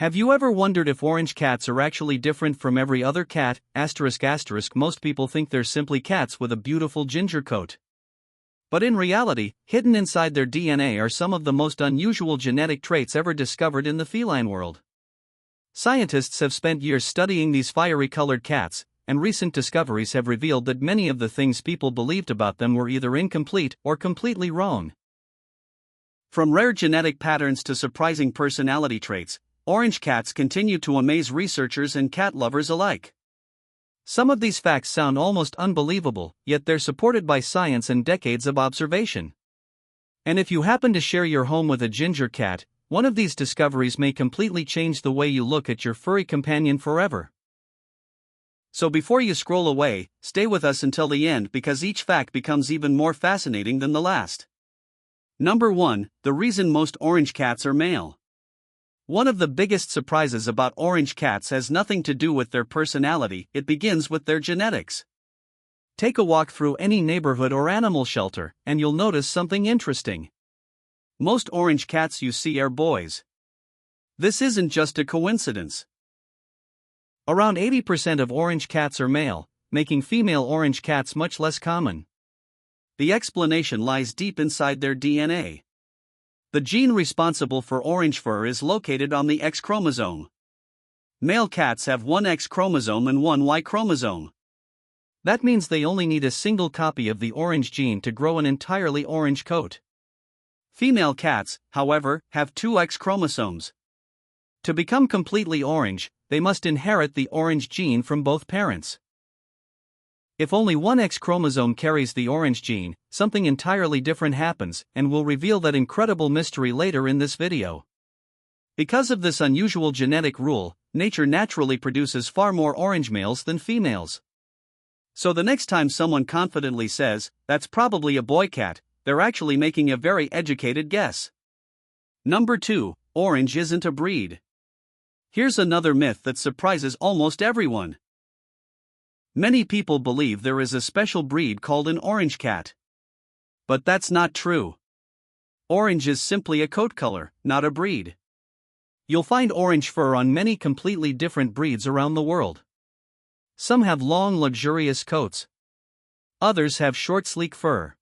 Have you ever wondered if orange cats are actually different from every other cat? Most people think they're simply cats with a beautiful ginger coat. But in reality, hidden inside their DNA are some of the most unusual genetic traits ever discovered in the feline world. Scientists have spent years studying these fiery-colored cats, and recent discoveries have revealed that many of the things people believed about them were either incomplete or completely wrong. From rare genetic patterns to surprising personality traits, orange cats continue to amaze researchers and cat lovers alike. Some of these facts sound almost unbelievable, yet they're supported by science and decades of observation. And if you happen to share your home with a ginger cat, one of these discoveries may completely change the way you look at your furry companion forever. So before you scroll away, stay with us until the end because each fact becomes even more fascinating than the last. Number 1. The reason most orange cats are male. One of the biggest surprises about orange cats has nothing to do with their personality, it begins with their genetics. Take a walk through any neighborhood or animal shelter, and you'll notice something interesting. Most orange cats you see are boys. This isn't just a coincidence. Around 80% of orange cats are male, making female orange cats much less common. The explanation lies deep inside their DNA. The gene responsible for orange fur is located on the X chromosome. Male cats have one X chromosome and one Y chromosome. That means they only need a single copy of the orange gene to grow an entirely orange coat. Female cats, however, have two X chromosomes. To become completely orange, they must inherit the orange gene from both parents. If only one X chromosome carries the orange gene, something entirely different happens, and we'll reveal that incredible mystery later in this video. Because of this unusual genetic rule, nature naturally produces far more orange males than females. So the next time someone confidently says, "That's probably a boy cat," they're actually making a very educated guess. Number 2. Orange isn't a breed. Here's another myth that surprises almost everyone. Many people believe there is a special breed called an orange cat. But that's not true. Orange is simply a coat color, not a breed. You'll find orange fur on many completely different breeds around the world. Some have long, luxurious coats. Others have short, sleek fur.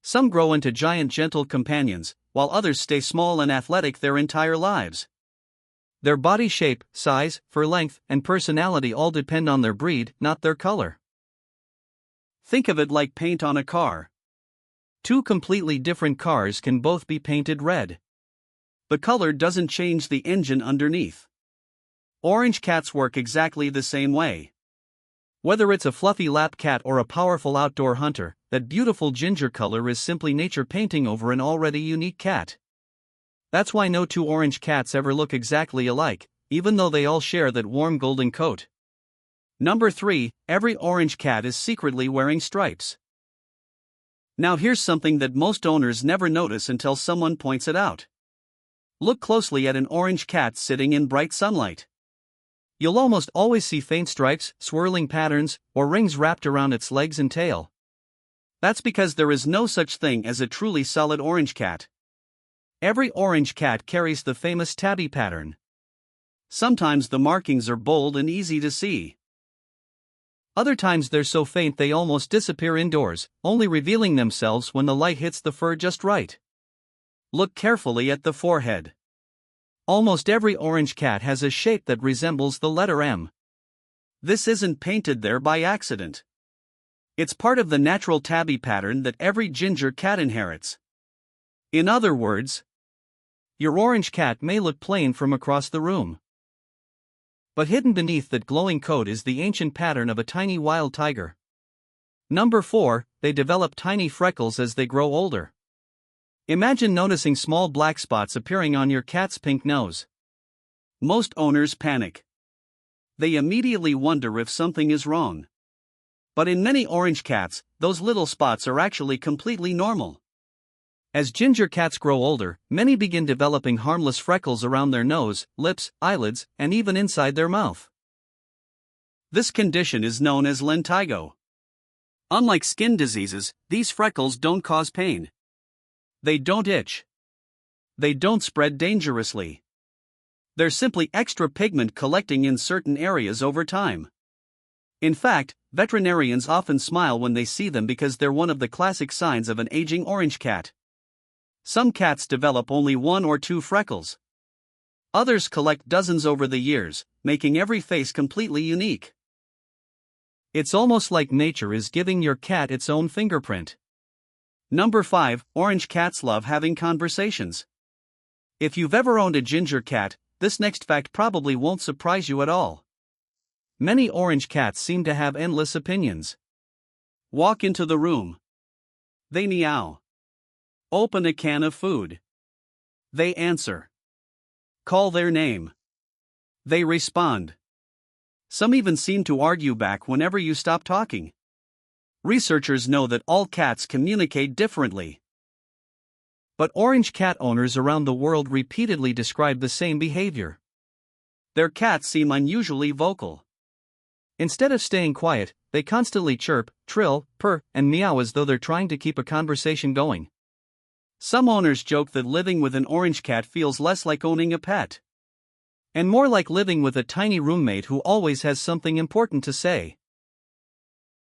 Some grow into giant, gentle companions, while others stay small and athletic their entire lives. Their body shape, size, fur length, and personality all depend on their breed, not their color. Think of it like paint on a car. Two completely different cars can both be painted red. The color doesn't change the engine underneath. Orange cats work exactly the same way. Whether it's a fluffy lap cat or a powerful outdoor hunter, that beautiful ginger color is simply nature painting over an already unique cat. That's why no two orange cats ever look exactly alike, even though they all share that warm golden coat. Number 3. Every orange cat is secretly wearing stripes. Now here's something that most owners never notice until someone points it out. Look closely at an orange cat sitting in bright sunlight. You'll almost always see faint stripes, swirling patterns, or rings wrapped around its legs and tail. That's because there is no such thing as a truly solid orange cat. Every orange cat carries the famous tabby pattern. Sometimes the markings are bold and easy to see. Other times they're so faint they almost disappear indoors, only revealing themselves when the light hits the fur just right. Look carefully at the forehead. Almost every orange cat has a shape that resembles the letter M. This isn't painted there by accident. It's part of the natural tabby pattern that every ginger cat inherits. In other words, your orange cat may look plain from across the room. But hidden beneath that glowing coat is the ancient pattern of a tiny wild tiger. Number 4. They develop tiny freckles as they grow older. Imagine noticing small black spots appearing on your cat's pink nose. Most owners panic. They immediately wonder if something is wrong. But in many orange cats, those little spots are actually completely normal. As ginger cats grow older, many begin developing harmless freckles around their nose, lips, eyelids, and even inside their mouth. This condition is known as lentigo. Unlike skin diseases, these freckles don't cause pain. They don't itch. They don't spread dangerously. There's simply extra pigment collecting in certain areas over time. In fact, veterinarians often smile when they see them because they're one of the classic signs of an aging orange cat. Some cats develop only 1 or 2 freckles. Others collect dozens over the years, making every face completely unique. It's almost like nature is giving your cat its own fingerprint. Number 5, orange cats love having conversations. If you've ever owned a ginger cat, this next fact probably won't surprise you at all. Many orange cats seem to have endless opinions. Walk into the room. They meow. Open a can of food. They answer. Call their name. They respond. Some even seem to argue back whenever you stop talking. Researchers know that all cats communicate differently. But orange cat owners around the world repeatedly describe the same behavior. Their cats seem unusually vocal. Instead of staying quiet, they constantly chirp, trill, purr, and meow as though they're trying to keep a conversation going. Some owners joke that living with an orange cat feels less like owning a pet, and more like living with a tiny roommate who always has something important to say.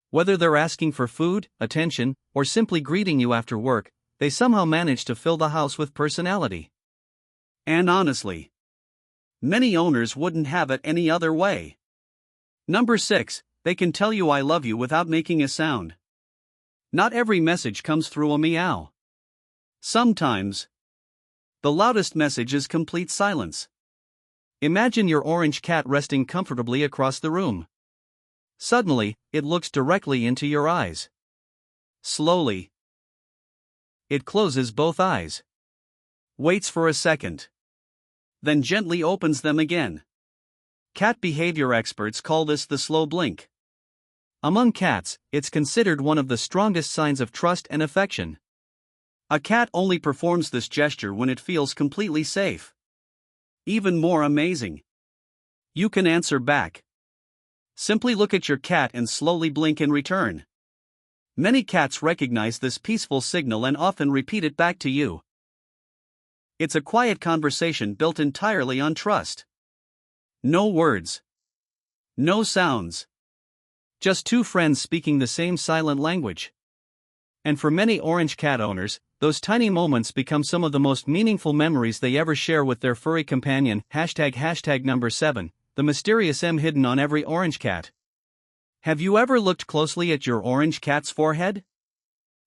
Whether they're asking for food, attention, or simply greeting you after work, they somehow manage to fill the house with personality. And honestly, many owners wouldn't have it any other way. Number 6, they can tell you I love you without making a sound. Not every message comes through a meow. Sometimes, the loudest message is complete silence. Imagine your orange cat resting comfortably across the room. Suddenly, it looks directly into your eyes. Slowly, it closes both eyes. Waits for a second. Then gently opens them again. Cat behavior experts call this the slow blink. Among cats, it's considered one of the strongest signs of trust and affection. A cat only performs this gesture when it feels completely safe. Even more amazing, you can answer back. Simply look at your cat and slowly blink in return. Many cats recognize this peaceful signal and often repeat it back to you. It's a quiet conversation built entirely on trust. No words. No sounds. Just two friends speaking the same silent language. And for many orange cat owners, those tiny moments become some of the most meaningful memories they ever share with their furry companion. Number 7, the mysterious M hidden on every orange cat. Have you ever looked closely at your orange cat's forehead?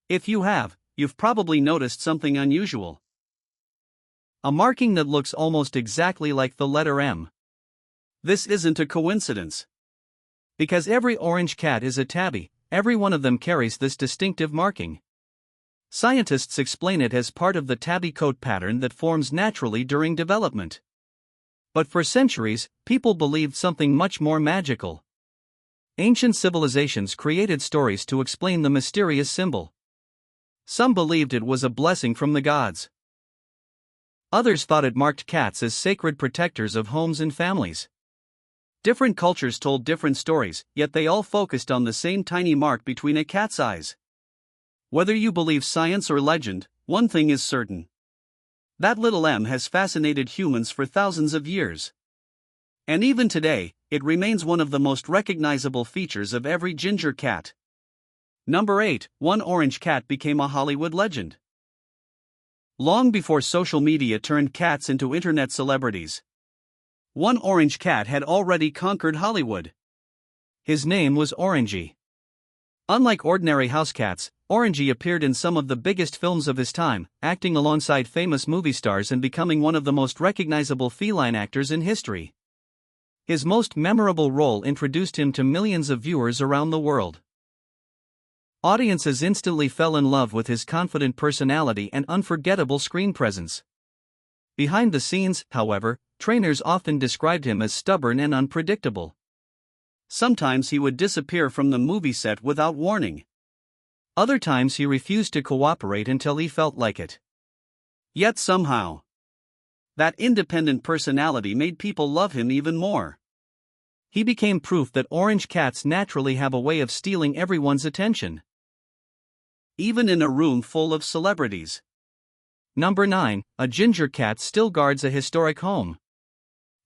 If you have, you've probably noticed something unusual. A marking that looks almost exactly like the letter M. This isn't a coincidence. Because every orange cat is a tabby, every one of them carries this distinctive marking. Scientists explain it as part of the tabby coat pattern that forms naturally during development. But for centuries, people believed something much more magical. Ancient civilizations created stories to explain the mysterious symbol. Some believed it was a blessing from the gods. Others thought it marked cats as sacred protectors of homes and families. Different cultures told different stories, yet they all focused on the same tiny mark between a cat's eyes. Whether you believe science or legend, one thing is certain. That little M has fascinated humans for thousands of years. And even today, it remains one of the most recognizable features of every ginger cat. Number 8, one orange cat became a Hollywood legend. Long before social media turned cats into internet celebrities, one orange cat had already conquered Hollywood. His name was Orangey. Unlike ordinary house cats, Orangey appeared in some of the biggest films of his time, acting alongside famous movie stars and becoming one of the most recognizable feline actors in history. His most memorable role introduced him to millions of viewers around the world. Audiences instantly fell in love with his confident personality and unforgettable screen presence. Behind the scenes, however, trainers often described him as stubborn and unpredictable. Sometimes he would disappear from the movie set without warning. Other times he refused to cooperate until he felt like it. Yet somehow, that independent personality made people love him even more. He became proof that orange cats naturally have a way of stealing everyone's attention, even in a room full of celebrities. Number 9, a ginger cat still guards a historic home.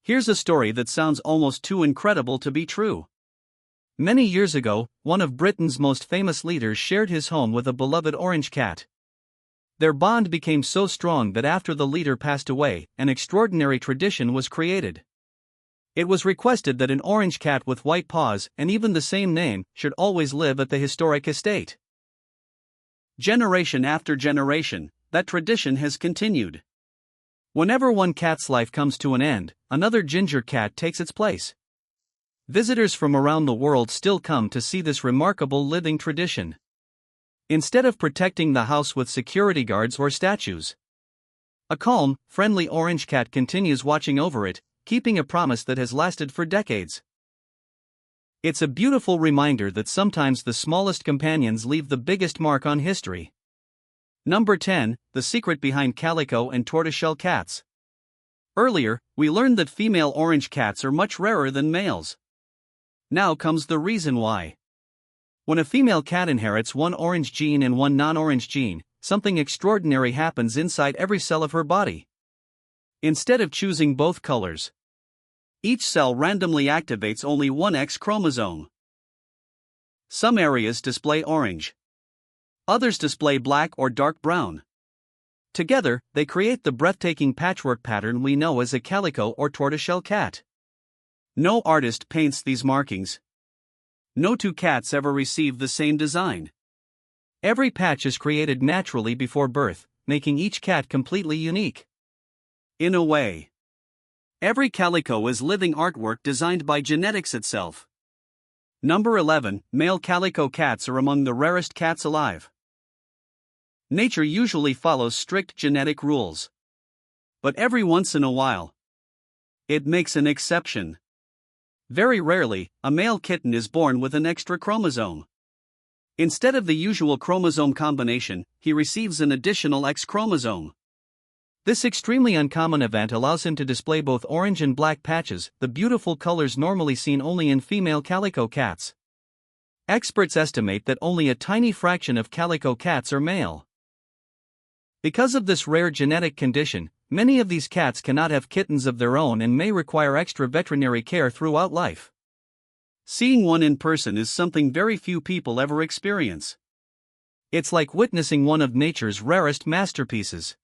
Here's a story that sounds almost too incredible to be true. Many years ago, one of Britain's most famous leaders shared his home with a beloved orange cat. Their bond became so strong that after the leader passed away, an extraordinary tradition was created. It was requested that an orange cat with white paws, and even the same name, should always live at the historic estate. Generation after generation, that tradition has continued. Whenever one cat's life comes to an end, another ginger cat takes its place. Visitors from around the world still come to see this remarkable living tradition. Instead of protecting the house with security guards or statues, a calm, friendly orange cat continues watching over it, keeping a promise that has lasted for decades. It's a beautiful reminder that sometimes the smallest companions leave the biggest mark on history. Number 10, the secret behind calico and tortoiseshell cats. Earlier, we learned that female orange cats are much rarer than males. Now comes the reason why. When a female cat inherits one orange gene and one non-orange gene, something extraordinary happens inside every cell of her body. Instead of choosing both colors, each cell randomly activates only one X chromosome. Some areas display orange. Others display black or dark brown. Together, they create the breathtaking patchwork pattern we know as a calico or tortoiseshell cat. No artist paints these markings. No two cats ever receive the same design. Every patch is created naturally before birth, making each cat completely unique. In a way, every calico is living artwork designed by genetics itself. Number 11, male calico cats are among the rarest cats alive. Nature usually follows strict genetic rules. But every once in a while, it makes an exception. Very rarely, a male kitten is born with an extra chromosome. Instead of the usual chromosome combination, he receives an additional X chromosome. This extremely uncommon event allows him to display both orange and black patches, the beautiful colors normally seen only in female calico cats. Experts estimate that only a tiny fraction of calico cats are male. Because of this rare genetic condition, many of these cats cannot have kittens of their own and may require extra veterinary care throughout life. Seeing one in person is something very few people ever experience. It's like witnessing one of nature's rarest masterpieces.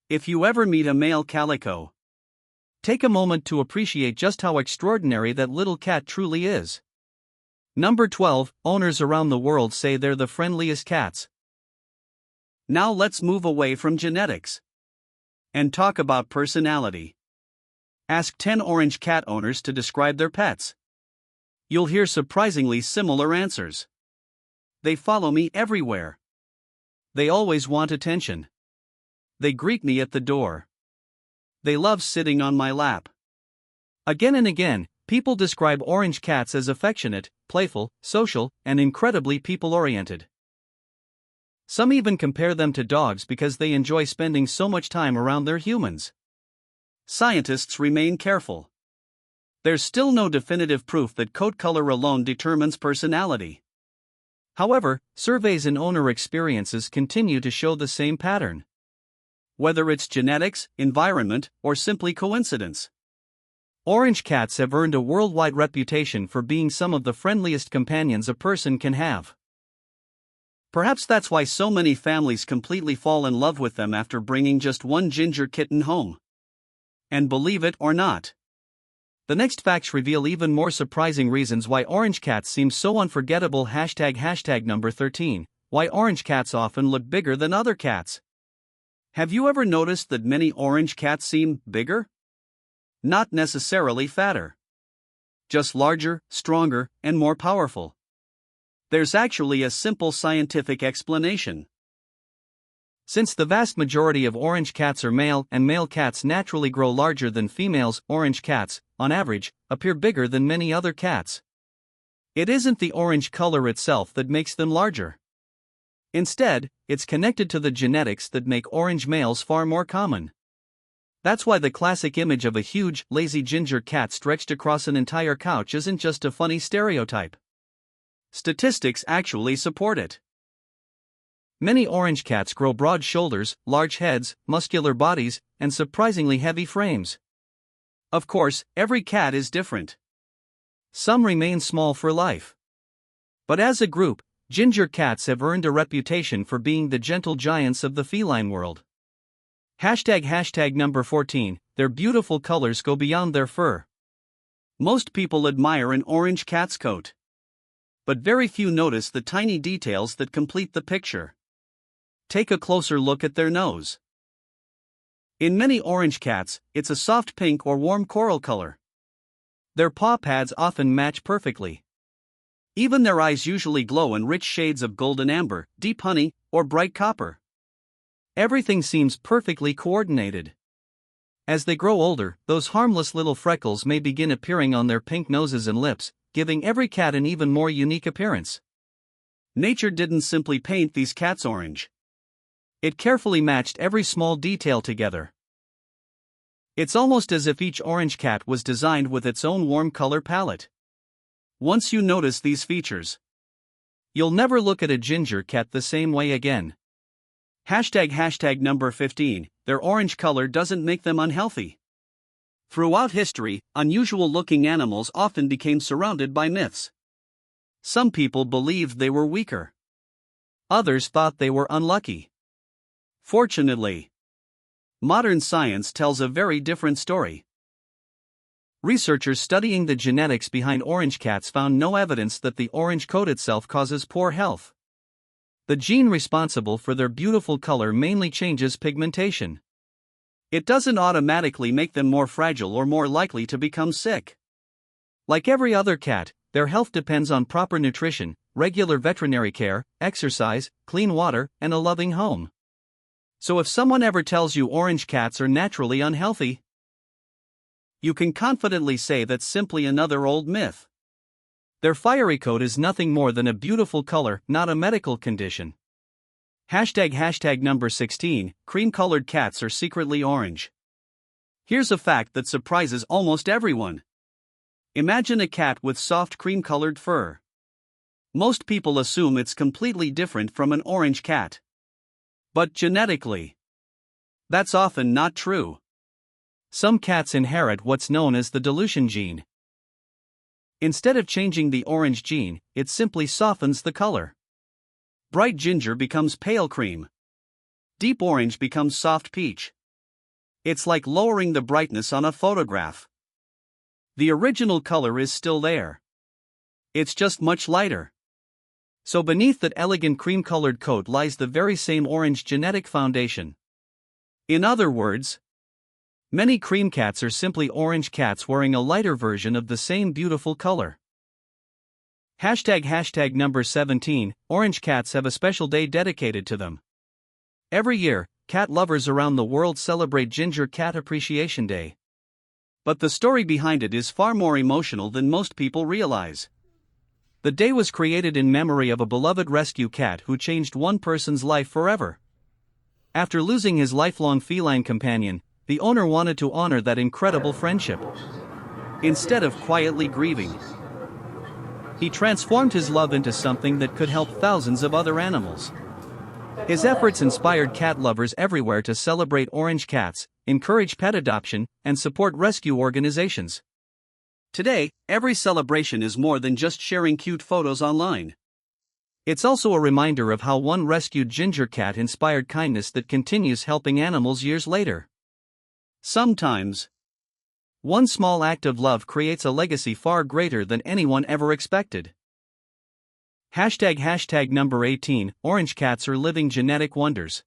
If you ever meet a male calico, take a moment to appreciate just how extraordinary that little cat truly is. Number 12, owners around the world say they're the friendliest cats. Now let's move away from genetics and talk about personality. Ask 10 orange cat owners to describe their pets. You'll hear surprisingly similar answers. They follow me everywhere. They always want attention. They greet me at the door. They love sitting on my lap. Again and again, people describe orange cats as affectionate, playful, social, and incredibly people-oriented. Some even compare them to dogs because they enjoy spending so much time around their humans. Scientists remain careful. There's still no definitive proof that coat color alone determines personality. However, surveys and owner experiences continue to show the same pattern. Whether it's genetics, environment, or simply coincidence, orange cats have earned a worldwide reputation for being some of the friendliest companions a person can have. Perhaps that's why so many families completely fall in love with them after bringing just one ginger kitten home. And believe it or not, the next facts reveal even more surprising reasons why orange cats seem so unforgettable. Number 13, why orange cats often look bigger than other cats. Have you ever noticed that many orange cats seem bigger? Not necessarily fatter. Just larger, stronger, and more powerful. There's actually a simple scientific explanation. Since the vast majority of orange cats are male and male cats naturally grow larger than females, orange cats, on average, appear bigger than many other cats. It isn't the orange color itself that makes them larger. Instead, it's connected to the genetics that make orange males far more common. That's why the classic image of a huge, lazy ginger cat stretched across an entire couch isn't just a funny stereotype. Statistics actually support it. Many orange cats grow broad shoulders, large heads, muscular bodies, and surprisingly heavy frames. Of course, every cat is different. Some remain small for life. But as a group, ginger cats have earned a reputation for being the gentle giants of the feline world. Hashtag number 14, their beautiful colors go beyond their fur. Most people admire an orange cat's coat. But very few notice the tiny details that complete the picture. Take a closer look at their nose. In many orange cats, it's a soft pink or warm coral color. Their paw pads often match perfectly. Even their eyes usually glow in rich shades of golden amber, deep honey, or bright copper. Everything seems perfectly coordinated. As they grow older, those harmless little freckles may begin appearing on their pink noses and lips, giving every cat an even more unique appearance. Nature didn't simply paint these cats orange. It carefully matched every small detail together. It's almost as if each orange cat was designed with its own warm color palette. Once you notice these features, you'll never look at a ginger cat the same way again. Hashtag number 15, their orange color doesn't make them unhealthy. Throughout history, unusual-looking animals often became surrounded by myths. Some people believed they were weaker. Others thought they were unlucky. Fortunately, modern science tells a very different story. Researchers studying the genetics behind orange cats found no evidence that the orange coat itself causes poor health. The gene responsible for their beautiful color mainly changes pigmentation. It doesn't automatically make them more fragile or more likely to become sick. Like every other cat, their health depends on proper nutrition, regular veterinary care, exercise, clean water, and a loving home. So if someone ever tells you orange cats are naturally unhealthy, you can confidently say that's simply another old myth. Their fiery coat is nothing more than a beautiful color, not a medical condition. Hashtag number 16, cream-colored cats are secretly orange. Here's a fact that surprises almost everyone. Imagine a cat with soft cream-colored fur. Most people assume it's completely different from an orange cat. But genetically, that's often not true. Some cats inherit what's known as the dilution gene. Instead of changing the orange gene, it simply softens the color. Bright ginger becomes pale cream. Deep orange becomes soft peach. It's like lowering the brightness on a photograph. The original color is still there. It's just much lighter. So beneath that elegant cream-colored coat lies the very same orange genetic foundation. In other words, many cream cats are simply orange cats wearing a lighter version of the same beautiful color. Hashtag number 17, orange cats have a special day dedicated to them. Every year, cat lovers around the world celebrate Ginger Cat Appreciation Day. But the story behind it is far more emotional than most people realize. The day was created in memory of a beloved rescue cat who changed one person's life forever. After losing his lifelong feline companion, the owner wanted to honor that incredible friendship. Instead of quietly grieving, he transformed his love into something that could help thousands of other animals. His efforts inspired cat lovers everywhere to celebrate orange cats, encourage pet adoption, and support rescue organizations. Today, every celebration is more than just sharing cute photos online. It's also a reminder of how one rescued ginger cat inspired kindness that continues helping animals years later. Sometimes, one small act of love creates a legacy far greater than anyone ever expected. Hashtag number 18, orange cats are living genetic wonders.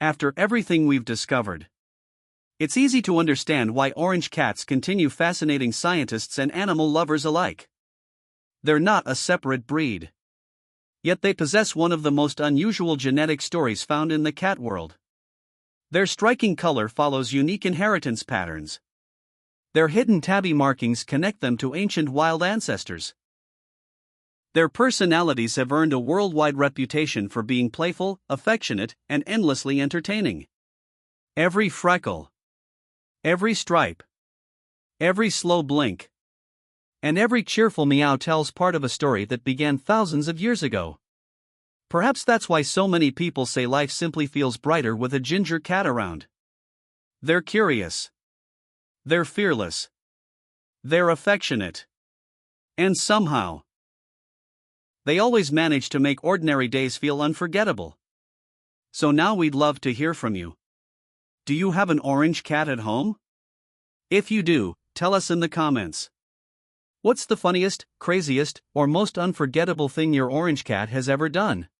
After everything we've discovered, it's easy to understand why orange cats continue fascinating scientists and animal lovers alike. They're not a separate breed. Yet they possess one of the most unusual genetic stories found in the cat world. Their striking color follows unique inheritance patterns. Their hidden tabby markings connect them to ancient wild ancestors. Their personalities have earned a worldwide reputation for being playful, affectionate, and endlessly entertaining. Every freckle, every stripe, every slow blink, and every cheerful meow tells part of a story that began thousands of years ago. Perhaps that's why so many people say life simply feels brighter with a ginger cat around. They're curious. They're fearless. They're affectionate. And somehow, they always manage to make ordinary days feel unforgettable. So now we'd love to hear from you. Do you have an orange cat at home? If you do, tell us in the comments. What's the funniest, craziest, or most unforgettable thing your orange cat has ever done?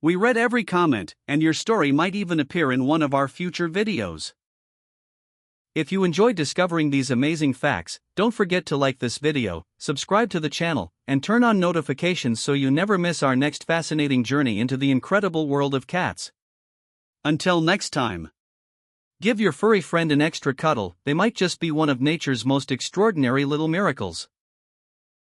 We read every comment, and your story might even appear in one of our future videos. If you enjoyed discovering these amazing facts, don't forget to like this video, subscribe to the channel, and turn on notifications so you never miss our next fascinating journey into the incredible world of cats. Until next time, give your furry friend an extra cuddle. They might just be one of nature's most extraordinary little miracles.